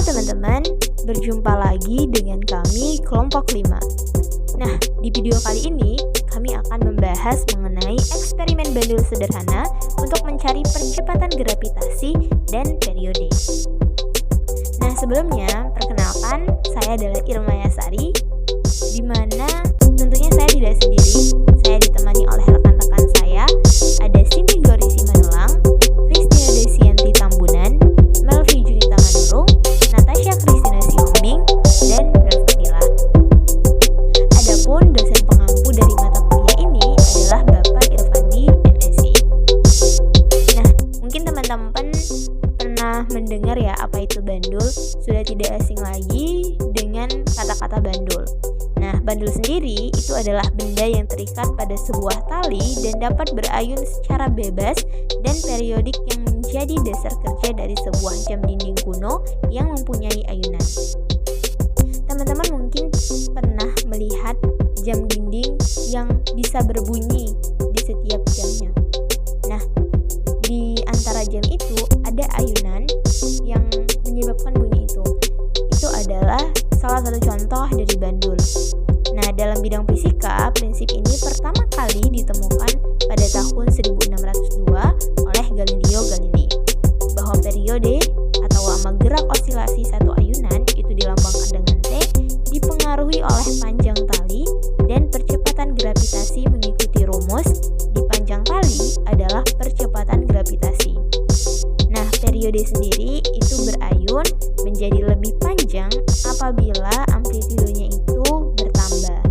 teman-teman, berjumpa lagi dengan kami kelompok 5. Nah, di video kali ini kami akan membahas mengenai eksperimen bandul sederhana untuk mencari percepatan gravitasi dan periode. Nah, sebelumnya perkenalkan, saya adalah Irma Yasari, di mana tentunya saya tidak sendiri. Saya ditemani oleh rekan-rekan saya, ada Cindy Glory Simanulang, Christina Desianti Tambunan, Melvi Junita Manurung, Natasha Christina Siombing, dan Fadila. Adapun dosen pengampu dari mata kuliah ini adalah Bapak Irfandi, MSc. Nah, mungkin teman-teman pernah mendengar ya apa itu bandul, sudah tidak asing lagi dengan kata-kata bandul. Nah, bandul sendiri itu adalah benda yang terikat pada sebuah tali dan dapat berayun secara bebas dan periodik yang menjadi dasar kerja dari sebuah jam dinding kuno yang mempunyai ayunan. Teman-teman mungkin pernah melihat jam dinding yang bisa berbunyi di setiap jamnya. Nah, di antara jam itu ada ayunan yang menyebabkan bunyi itu. Itu adalah salah satu contoh dari bandul. Nah, dalam bidang fisika, prinsip ini pertama kali ditemukan pada tahun 1602 oleh Galileo Galilei, bahwa periode atau lama gerak osilasi satu ayunan itu dilambangkan dengan T, dipengaruhi oleh panjang tali dan percepatan gravitasi mengikuti rumus di panjang tali adalah percepatan gravitasi. Nah, periode sendiri itu berayun menjadi lebih panjang apabila amplitudenya itu bertambah.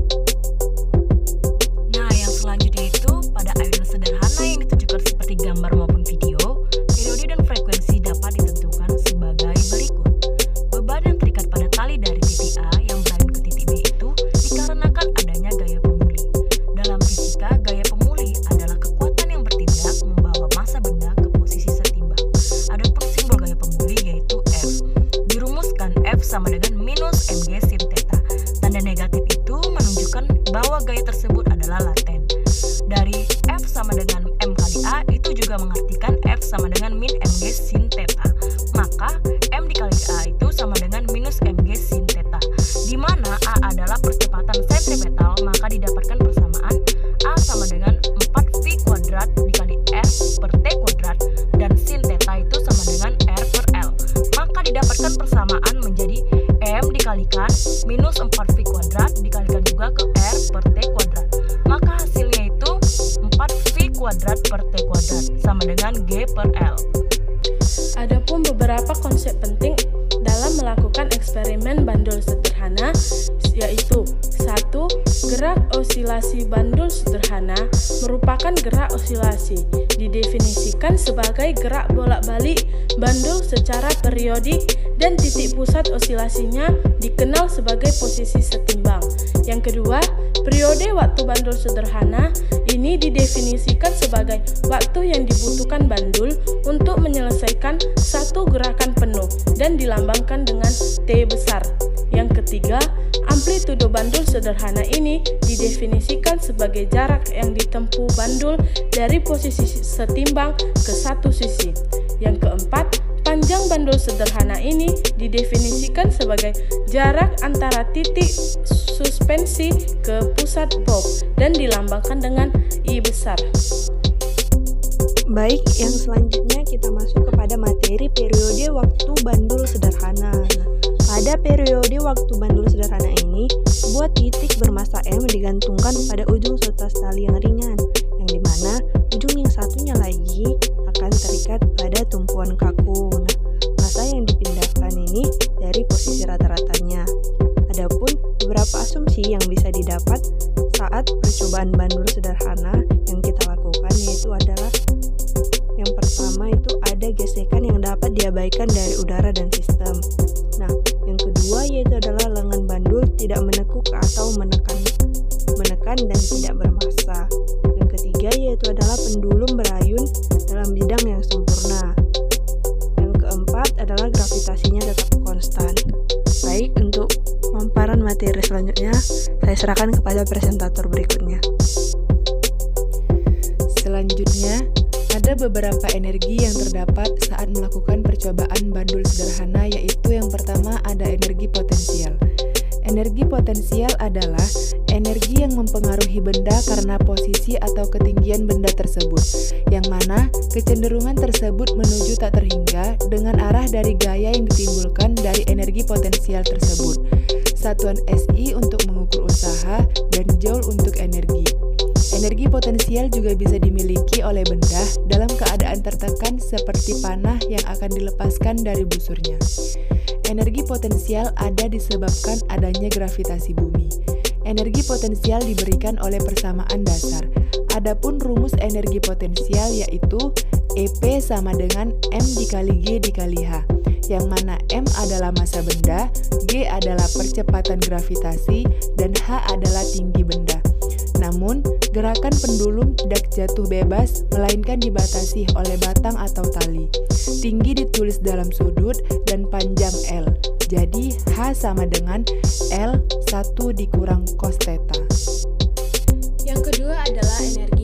Nah, yang selanjutnya itu pada ayunan sederhana yang ditunjukkan seperti gambar maupun video, periode dan frekuensi dapat ditentukan sebagai berikut. Beban yang terikat pada tali dari titik A yang berayun ke titik B itu dikarenakan adanya gaya pemuli. Dalam fisika, gaya pemuli adalah kekuatan yang bertindak membawa massa benda ke posisi setimbang. Adapun simbol gaya pemuli yaitu F. Dirumuskan F sama dengan minus mg sin theta. Tanda negatif itu menunjukkan bahwa gaya tersebut adalah laten. Dari F sama dengan M kali A itu juga mengartikan F sama dengan min mg sin theta. Maka M dikali A itu sama dengan minus mg sin theta. Di mana A adalah percepatan sentripetal, maka didapatkan persamaan A sama dengan 4V kuadrat dikali R per T kuadrat dan sin theta itu sama dengan R per L. Maka didapatkan persamaan menjadi M dikalikan minus 4V kuadrat dikalikan juga ke R per T kuadrat. Maka hasilnya itu 4V kuadrat per T kuadrat sama dengan G per L. Adapun beberapa konsep penting dalam melakukan eksperimen bandul sederhana yaitu 1. Gerak osilasi bandul sederhana merupakan gerak osilasi, didefinisikan sebagai gerak bolak-balik bandul secara periodik dan titik pusat osilasinya dikenal sebagai posisi setimbang. Yang kedua, periode waktu bandul sederhana ini didefinisikan sebagai waktu yang dibutuhkan bandul untuk menyelesaikan satu gerakan penuh dan dilambangkan dengan T besar. Yang ketiga, amplitudo bandul sederhana ini didefinisikan sebagai jarak yang ditempuh bandul dari posisi setimbang ke satu sisi. Yang keempat, panjang bandul sederhana ini didefinisikan sebagai jarak antara titik suspensi ke pusat bob dan dilambangkan dengan I besar. Baik, yang selanjutnya kita masuk kepada materi periode waktu bandul sederhana. Pada periode waktu bandul sederhana ini, sebuah titik bermassa M digantungkan pada ujung setas tali yang ringan, yang dimana ujung yang satunya lagi akan terikat pada tumpuan kaku. Nah, massa yang dipindahkan ini dari posisi rata-ratanya. Adapun beberapa asumsi yang bisa didapat saat percobaan bandul sederhana yang kita lakukan yaitu adalah yang pertama itu ada gesekan yang dapat diabaikan dari udara dan sistem. Nah, yang kedua yaitu adalah lengan bandul tidak menekuk atau menekan dan tidak bermassa. Yang ketiga yaitu adalah pendulum berayun dalam bidang yang sempurna. Yang keempat adalah gravitasinya tetap konstan. Baik, untuk pemaparan materi selanjutnya saya serahkan kepada presentator berikutnya. Selanjutnya Ada beberapa energi yang terdapat saat melakukan percobaan bandul sederhana, yaitu yang pertama ada energi potensial. Energi potensial adalah energi yang mempengaruhi benda karena posisi atau ketinggian benda tersebut, yang mana kecenderungan tersebut menuju tak terhingga dengan arah dari gaya yang ditimbulkan dari energi potensial tersebut. Satuan SI untuk mengukur usaha dan Joule untuk energi. Energi potensial juga bisa dimiliki oleh benda dalam keadaan tertekan seperti panah yang akan dilepaskan dari busurnya. Energi potensial ada disebabkan adanya gravitasi bumi. Energi potensial diberikan oleh persamaan dasar. Adapun rumus energi potensial yaitu EP sama dengan M dikali G dikali H, yang mana M adalah massa benda, G adalah percepatan gravitasi, dan H adalah tinggi benda. Namun, gerakan pendulum tidak jatuh bebas, melainkan dibatasi oleh batang atau tali. Tinggi ditulis dalam sudut dan panjang L. Jadi, H sama dengan L 1 dikurang cos theta. Yang kedua adalah energi